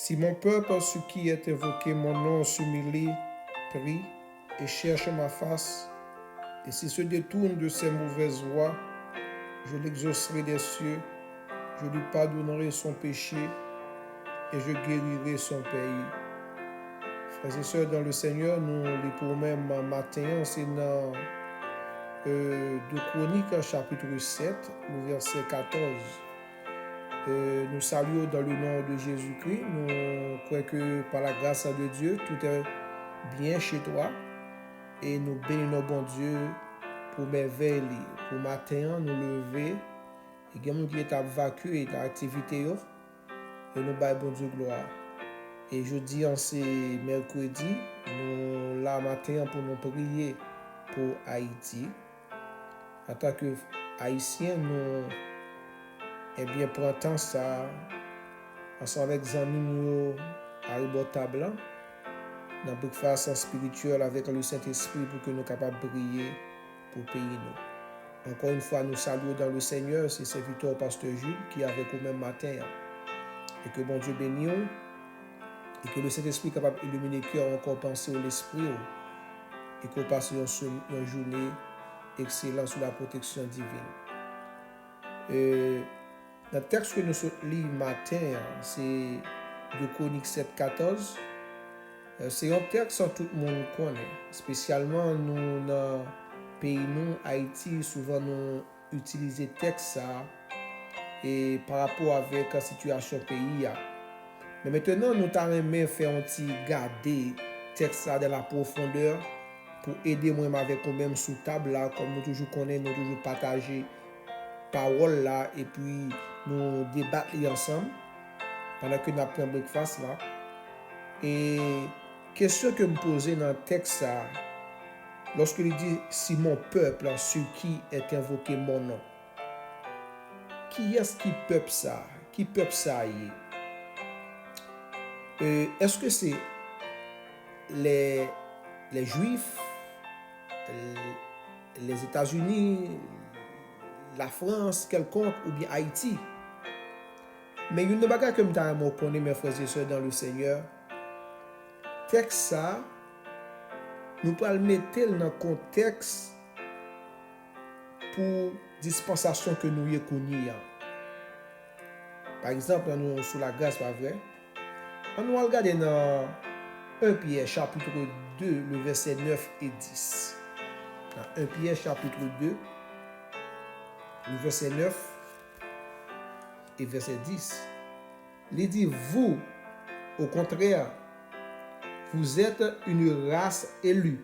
Si mon peuple, ce qui est invoqué, mon nom s'humilie, prie et cherche ma face, et s'il se détourne de ses mauvaises voies, je l'exaucerai des cieux, je lui pardonnerai son péché et je guérirai son pays. Frères et sœurs dans le Seigneur, nous les pour même matin, c'est dans 2 Chroniques chapitre 7, le verset 14. Nous saluons dans le nom de Jésus-Christ. Nous croyons que par la grâce de Dieu, tout est bien chez toi. Et nous bénissons bon Dieu pour merveille. Pour matin, nous lever. Et quelqu'un qui est vaincu et d'activité. Et nous baillons bon Dieu gloire. Et jeudi, c'est mercredi. Nous là matin pour nous prier pour Haïti. En tant que Haïtiens, nous prend temps ça ensemble avec les amis à rebord table dans le breakfast spirituel avec le Saint-Esprit pour que nous soyons capables de prier pour le pays nous. Encore une fois, nous saluons dans le Seigneur, c'est serviteur pasteur Jules qui est avec nous même matin. Et que bon Dieu bénisse et que le Saint-Esprit soit capable d'illuminer le cœur, encore penser à l'esprit et qu'on passe une journée excellente sous la protection divine. Dans le texte que nous lisons matin, c'est de Chroniques 7,14. C'est un texte que tout le monde connaît. Spécialement, nous, dans le pays, nous, Haïti, souvent nous utilisons le texte et par rapport avec la situation du pays. Mais maintenant, nous allons faire un petit garder le texte dans la profondeur pour aider moi avec nous-mêmes sous table, là, comme nous toujours connaissons, nous toujours partager parole là et puis nous débattre ensemble pendant que nous apprenons breakfast là. Et question que me poser dans le texte ça, lorsque il dit si mon peuple, ce qui est invoqué mon nom, qui est-ce qui peuple ça? Qui peuple ça y est? Est-ce que c'est les Juifs, les États-Unis, la France quelconque ou bien Haïti? Mais il y a une bagarre que je connais mes frères et sœurs dans le Seigneur. Texte ça, nous pouvons le mettre dans le contexte pour dispensation que nous y connaissons. Par exemple, nous sous la grâce, pas vrai? On va regarder dans 1 Pierre chapitre 2, le verset 9 et 10. Dans 1 Pierre chapitre 2, le verset 9 et verset 10. Il dit, vous, au contraire, vous êtes une race élue,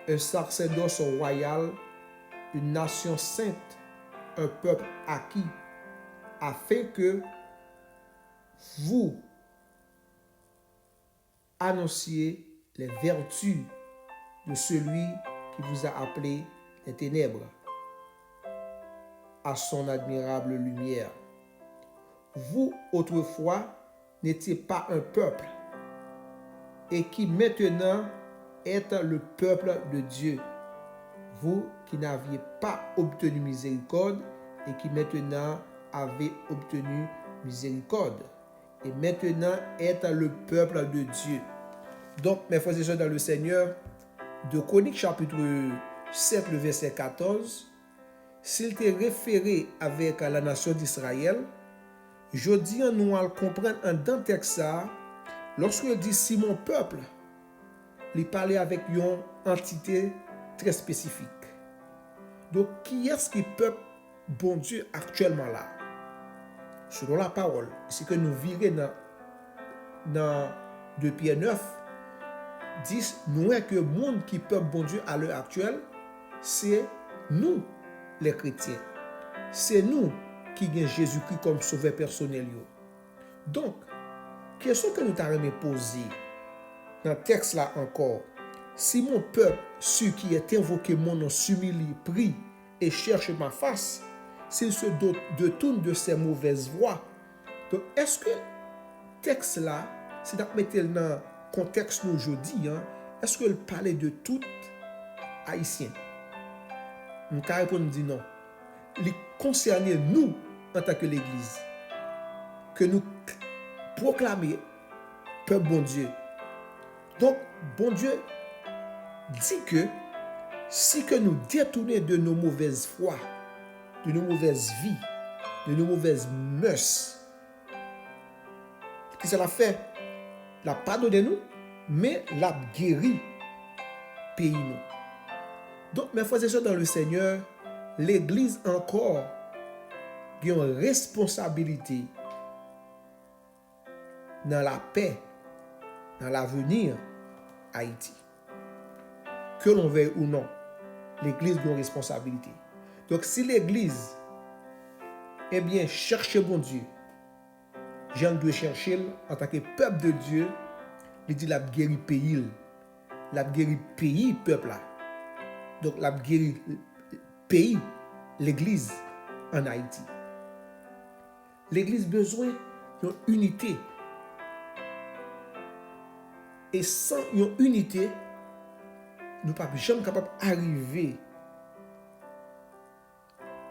un sacerdoce royal, une nation sainte, un peuple acquis, afin que vous annonciez les vertus de celui qui vous a appelé des ténèbres à son admirable lumière. Vous, autrefois, n'étiez pas un peuple, et qui maintenant êtes le peuple de Dieu. Vous qui n'aviez pas obtenu miséricorde, et qui maintenant avez obtenu miséricorde. Et maintenant êtes le peuple de Dieu. Donc, mes frères et sœurs dans le Seigneur, de Chroniques chapitre 7, le verset 14, s'il était référé avec la nation d'Israël, je dis nous allons comprendre dans le texte ça, lorsqu'il dit si mon peuple, il parlait avec une entité très spécifique. Donc, qui est-ce qui peuple bon Dieu actuellement là? Selon la parole, c'est que nous virons dans 2 Pierre 9, 10, nous voyons que le monde qui peuple bon Dieu à l'heure actuelle, c'est nous, les chrétiens. C'est nous qui avons Jésus-Christ comme sauveur personnel. Donc, question que nous avons posée dans le texte là encore, si mon peuple, ceux qui est invoqué mon nom, s'humilie, prie et cherche ma face, s'il se détourne de ses mauvaises voies. Donc, est-ce que le texte là, c'est de mettre dans le contexte aujourd'hui, est-ce qu'il parlait de tout haïtien? Nous avons répondu dit non. Il concernait nous en tant que l'Église. Que nous proclamer peuple bon Dieu. Donc, bon Dieu dit que si que nous détournons de nos mauvaises foi, de nos mauvaises vies, de nos mauvaises mœurs, qu'est-ce qu'elle a fait? La pardonné nous, mais la guéri pays nous. Donc, mes frères et sœurs dans le Seigneur, l'Église encore a une responsabilité dans la paix, dans l'avenir Haïti. Que l'on veuille ou non, l'Église a une responsabilité. Donc, si l'Église, eh bien, cherche bon Dieu, Jean doit chercher en tant que peuple de Dieu, il dit la guéri pays, la guéri pays, peuple là. Donc, la guéri pays, l'Église en Haïti. L'Église a besoin d'une unité. Et sans une unité, nous ne sommes pas jamais capables d'arriver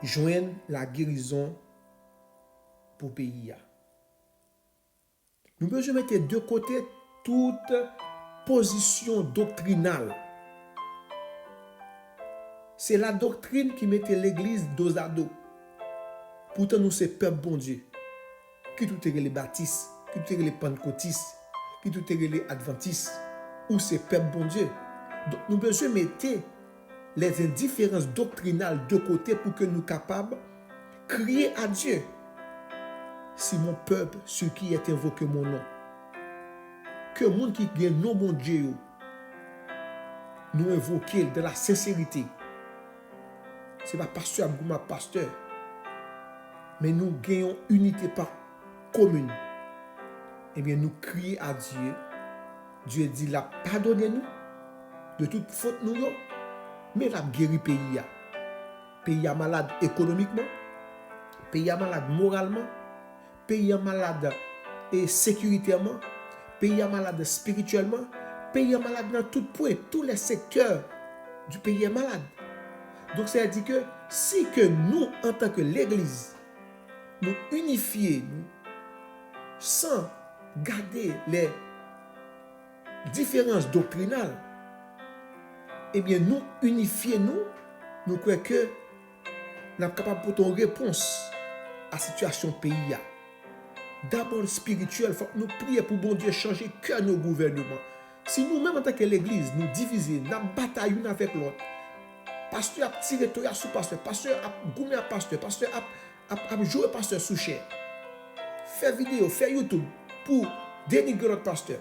à joindre la guérison pour le pays. Nous devons mettre de côté toute position doctrinale. C'est la doctrine qui mettait l'Église dos à dos. Pourtant, nous sommes peuple bon Dieu. Qui tout est les baptistes, qui tout est les pentecôtistes, qui tout est les adventistes, ou c'est peuple bon Dieu. Donc, nous devons mettre les indifférences doctrinales de côté pour que nous soyons capables de crier à Dieu. Si mon peuple, ce qui est invoqué mon nom, que le monde qui gagne non mon Dieu, nous invoquer de la sincérité. Ce n'est pas pasteur ou pasteur, mais nous gagnons unité par commune. Eh bien, nous crions à Dieu. Dieu dit, la pardonnez-nous de toute faute nous, mais la guéri pays. Pays est malade économiquement, pays est malade moralement, pays est malade et sécuritairement, pays est malade spirituellement, pays est malade dans tout point, tous les secteurs du pays est malade. Donc, ça veut dire que si que nous, en tant que l'Église, nous unifions sans garder les différences doctrinales, eh bien, nous unifions nous croyons que nous sommes capables de porter une réponse à la situation pays. D'abord spirituel, il faut que nous prions pour bon Dieu changer que nos gouvernements. Si nous-mêmes, en tant que l'Église, nous divisons, nous bataillons avec l'autre, pasteur a tiré toya sous pasteur, pasteur a goumé à pasteur a joué pasteur sous chair. Faire vidéo, faire YouTube pour dénigrer notre pasteur.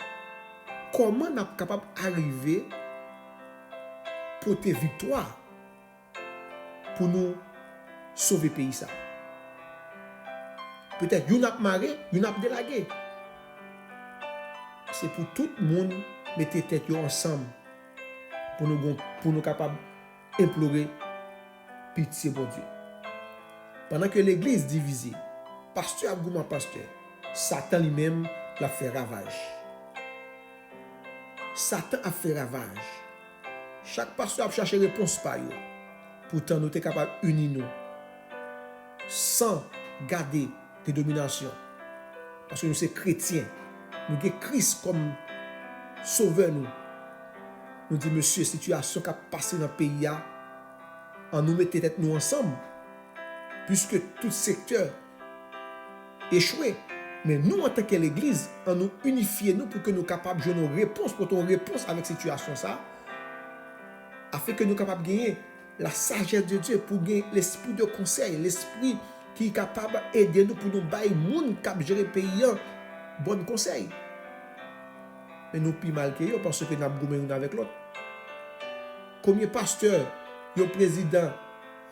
Comment nous sommes capables d'arriver pour tes victoires pour nous sauver le pays ça? Peut-être vous n'avez marré, vous n'avez délagué. C'est pour tout le monde mettre tête ensemble pour nous capables implorer pitié pour Dieu. Pendant que l'Église divisée, pasteur Abgouma pasteur, Satan lui-même l'a fait ravage. Satan a fait ravage. Chaque pasteur a cherché réponse par eux. Pourtant, nous sommes capables d'unir nous sans garder de domination. Parce que nous sommes chrétiens. Nous avons Christ comme sauveur. Nous disons, monsieur, situation qui a passé dans le pays, en nous mettant tête nous ensemble, puisque tout secteur échoué. Mais nous, en tant que l'Église, en nous unifier nous pour que nous soyons capables de nos réponses, pour ton réponse avec cette situation, ça, afin que nous soyons capables de gagner la sagesse de Dieu, pour gagner l'esprit de conseil, l'esprit qui est capable d'aider nous pour nous bailler monde qui gérer le pays en bon conseil. Mais nous plus mal que eux parce que nous avons gommé avec l'autre. Combien de pasteurs, le président,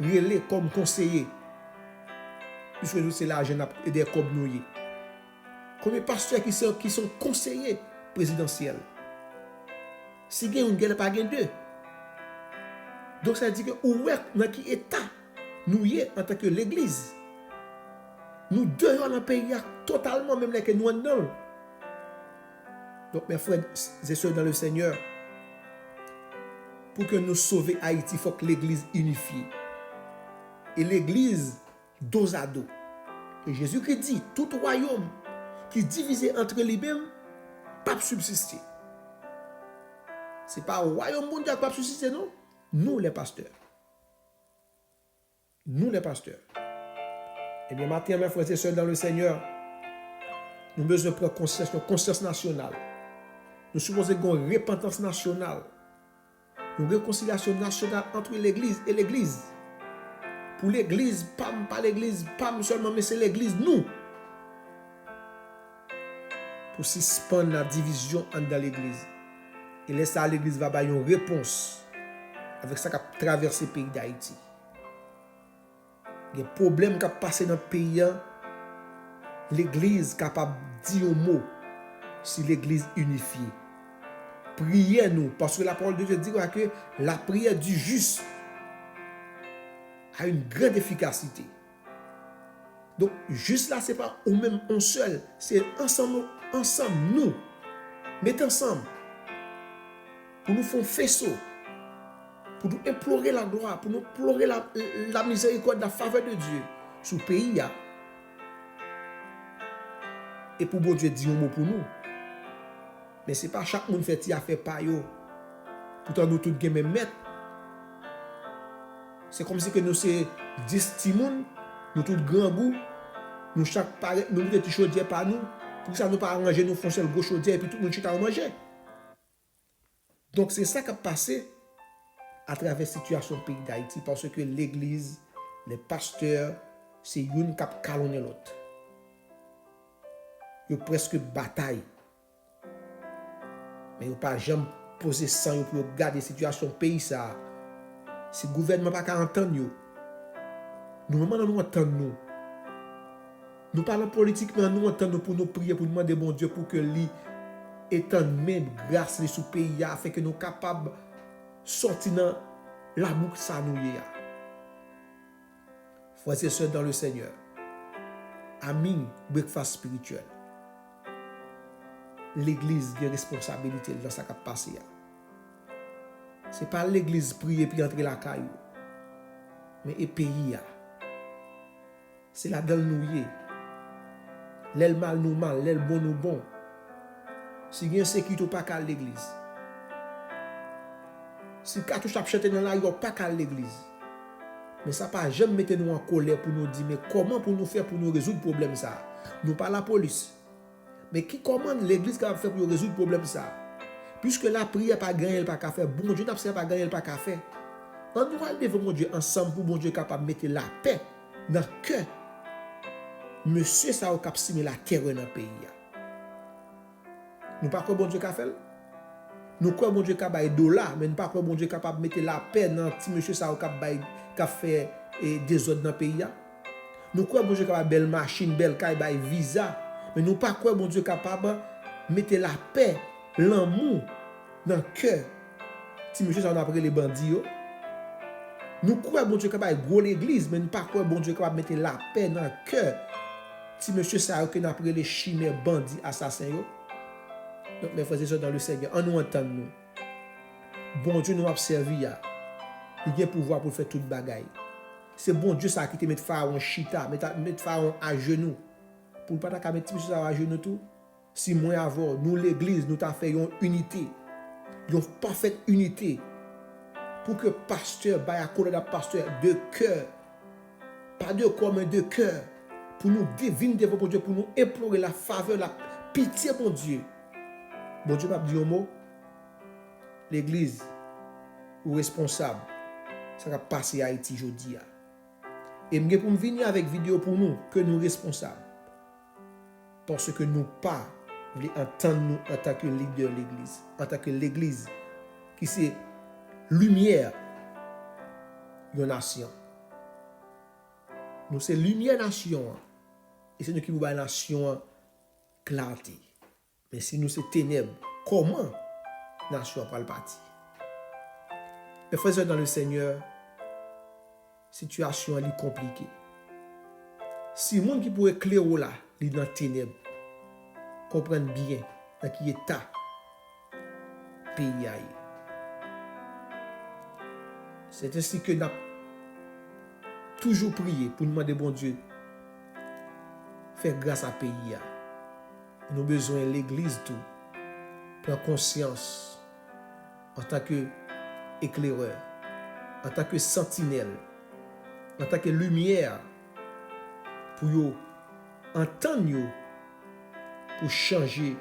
relais comme conseiller, puisque nous c'est l'argent des cobs nouillés. Combien de pasteurs qui sont conseillers présidentiels? Si il y a une guerre, pas deux. Donc ça veut dire que où est dans quel état nous y en tant que l'Église? Nous devons dans le pays totalement, même là que nous en dedans. Donc mes frères et sœurs dans le Seigneur, pour que nous sauvions Haïti, il faut que l'Église unifie. Et l'Église dos à dos. Et Jésus-Christ dit, tout royaume qui est divisé entre lui-même, capable de subsister. Ce n'est pas le royaume bon Dieu qui est capable de subsister, non. Nous, les pasteurs. Nous, les pasteurs. Eh bien, matin, mes frères et sœurs dans le Seigneur, nous avons besoin de prendre conscience nationale. Nous supposons une repentance nationale. Une réconciliation nationale entre l'Église et l'Église. Pour l'Église, pas l'Église, pas seulement, mais c'est l'Église, nous. Pour suspendre la division dans l'Église. Et laisser ça, l'Église va avoir une réponse avec ça qui a traversé le pays d'Haïti. Les problèmes qui ont passé dans le pays, l'Église est capable de dire un mot si l'Église unifiée. Priez nous, parce que la parole de Dieu dit que la prière du juste a une grande efficacité. Donc, juste là, ce n'est pas ou même un seul, c'est ensemble, nous, mettez ensemble, pour nous faire un faisceau, pour nous implorer la gloire, pour nous implorer la miséricorde, la faveur de Dieu sur le pays. Et pour bon Dieu dire un mot pour nous. Mais ce n'est pas chaque monde qui a fait par eux. Pourtant, nous tous les mêmes maîtres. C'est comme si que nous sommes 10 petits monde, nous tous grands goûts, nous chaque pareil, nous mettons des chaudières par nous, pour que ça nous pas arranger, nous foncer le gros chaudière et puis tout le monde chute à manger. Donc c'est ça qui a passé à travers la situation du pays d'Haïti, parce que l'Église, les pasteurs, c'est une qui a calonné l'autre. Il y a presque bataille. Mais il n'y a pas jamais posé sang pour regarder la situation du pays. Si le gouvernement n'a pas entendre nous, nous entendons. Nous parlons politique, mais nous entendons pour nous prier, pour demander bon Dieu pour que lui étende même grâce sur le pays, afin que nous soyons capables de sortir dans la boucle ça nous y a. Frères et sœurs dans le Seigneur, amis, breakfast spirituel. L'Église a une responsabilité dans ce qui a passé. Ce n'est pas l'Église prier puis entrer la caillou. Mais le pays. C'est la dalle nous. L'aile mal nous mal, l'aile bon nous bon. Si il y a une sécurité, pas qu'à l'Église. Si cartouche a chanté dans la rue, pas qu'à l'Église. Mais ça ne pas jamais mettre nous en colère pour nous dire mais comment pour nous faire pour nous résoudre le problème ça. Nous pas la police. Mais qui commande l'Église qui va faire pour résoudre le problème ça? Puisque la prière pas gagner, pas qu'à faire. Bon Dieu n'a pas gagner, pas qu'à faire. On doit aller devant mon Dieu ensemble pour bon Dieu capable de mettre la paix dans le cœur. Monsieur ça au cap simer la terre dans le pays. Nous pas quoi bon Dieu qu'a fait. Nous quoi bon Dieu capable de $, mais nous pas quoi bon Dieu capable de mettre la paix dans petit monsieur ça au cap qu'a fait des autres dans le pays. Nous quoi bon Dieu capable belle machine, belle caille bail visa. Mais nous pas quoi bon Dieu capable de mettre la paix, l'amour dans le cœur. Si monsieur ça on appelle les bandits. Nous quoi bon Dieu capable de gros l'église, mais nous pas quoi bon Dieu capable de mettre la paix dans le cœur. Si monsieur ça on appelle les chimères, bandits, assassins. Donc mes frères et sœurs dans le Seigneur, on nous entend nous. Bon Dieu nous a servi. Il a pouvoir pour faire toute bagaille. C'est bon Dieu ça qui te met pharaon chita, mettre pharaon à genoux. Pour ne pas mettre tout ça à genoux tout. Si moi avant, nous l'église, nous t'a fait une unité. Une parfaite unité. Pour que pasteur, pasteur de cœur. Pas de corps, mais de cœur. Pour nous diviner devant Dieu, pour nous implorer la faveur, la pitié, mon Dieu. Bon Dieu m'a dit un mot. L'église, ou responsable, ça va passer à Haïti aujourd'hui. Et je pour venir avec vidéo pour nous, que nous responsables. Parce que nous pas voulons entendre nous en tant que leader de l'église. En tant que l'église qui c'est lumière de la nation. Nous c'est lumière nation. Et c'est nous qui vous la nation clarté. Mais si nous c'est ténèbres, comment la nation va le partir? Mes frères et sœurs dans le Seigneur, situation est compliquée. Si le monde qui pourrait éclairer là, il est dans les ténèbres, comprennent bien dans qui état pays a. C'est ainsi que nous avons toujours prié pour demander bon Dieu faire grâce à pays. Nous avons besoin de l'église tout prend conscience en tant qu'éclaireur, en tant que sentinelle, en tant que lumière pour yo entendre yo, pour changer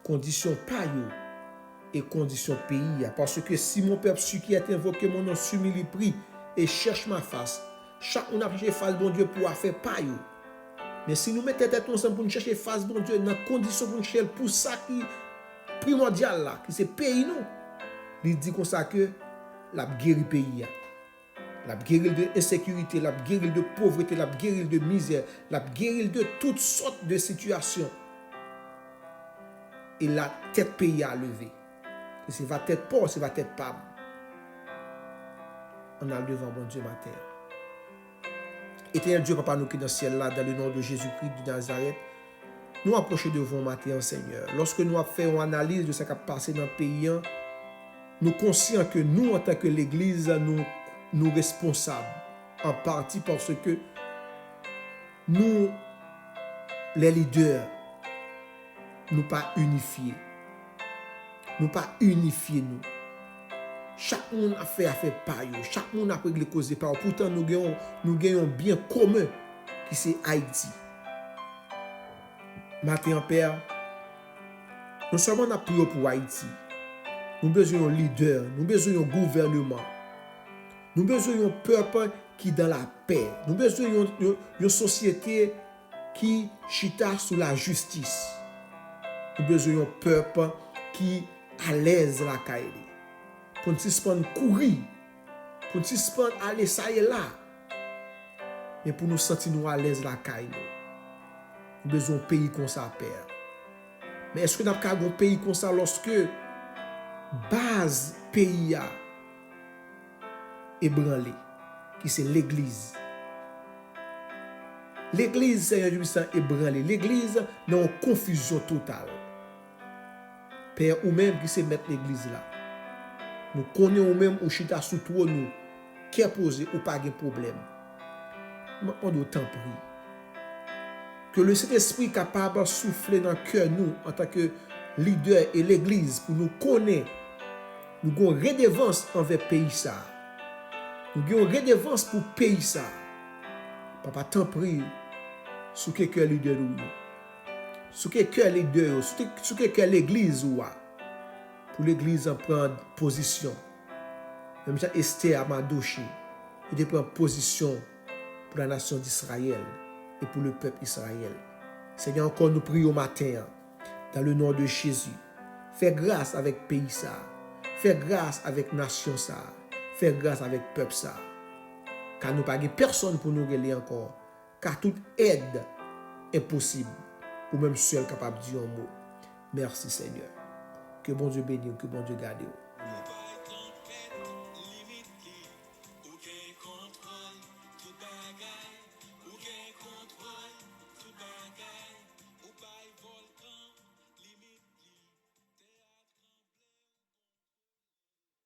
conditions pa yo et conditions pays. Parce que si mon peuple su qui est invoqué mon nom s'humilie, prie et cherche ma face, chaque on a cherché face bon Dieu pour faire pas yo. Mais si nous mettons tête ensemble pour nous chercher face bon Dieu dans conditions pour nous chercher pour ça qui primordial là, qui c'est pays nous, il dit comme ça que la guéri pays. La guéril de insécurité, la guéril de pauvreté, la guéril de misère, la guéril de toutes sortes de situations. Et la tête pays à lever. Et c'est va tête pauvre, c'est va tête pâme. On a le devant bon Dieu matin. Éternel Dieu, Papa, nous qui dans le ciel là, dans le nom de Jésus-Christ de Nazareth, nous approchons devant matin, Seigneur. Lorsque nous avons fait une analyse de ce qui a passé dans le pays, nous sommes conscients que nous, en tant que l'Église, nous responsables. En partie parce que nous, les leaders, nous pas unifiés. Nous pas unifiés, nous. Chaque monde a fait par eux. Chaque monde a réglé cause par eux. Pourtant, nous gagnons un bien commun qui c'est Haïti. Matin, Père, non seulement on a prié pour Haïti, nous avons besoin d'un leader, nous avons besoin d'un gouvernement, nous avons besoin d'un peuple qui est dans la paix, nous avons besoin d'une société qui chita sous la justice, nous avons besoin d'un peuple qui est à l'aise la caille, pour ne pas courir, pour ne pas aller ça et là, mais pour nous sentir nous à l'aise la caille. Nous avons besoin d'un pays comme ça, Père. Mais est-ce que nous avons un pays comme ça lorsque base pays est branlée, qui c'est l'Église? L'Église, Seigneur Dieu puissant, est branlée. L'Église est en confusion totale. Père, ou même qui c'est mettre l'Église là. Nous connaissons ou même ou chita sous toi nous, qui est posé ou pas de problème. On doit t'en prier. Que le Saint-Esprit capable de souffler dans le cœur nous en tant que leader et l'Église pour nous connaître. Nous avons une redevance envers le pays ça. Nous avons une redevance pour le pays ça. Papa, t'en prie, sous quel cœur leader nous, sous quel cœur leader, sous quel cœur l'Église ou pour l'Église en prendre position. Même si Esther a Madoché, il doit prendre position pour la nation d'Israël et pour le peuple Israël. Seigneur, encore nous prions au matin, dans le nom de Jésus. Fais grâce avec le pays ça. Fais grâce avec la nation ça. Fais grâce avec le peuple ça. Car nous n'avons pas personne pour nous guérir encore. Car toute aide est possible. Ou même seul capable de dire un mot. Merci Seigneur. Que bon Dieu bénisse, que bon Dieu garde.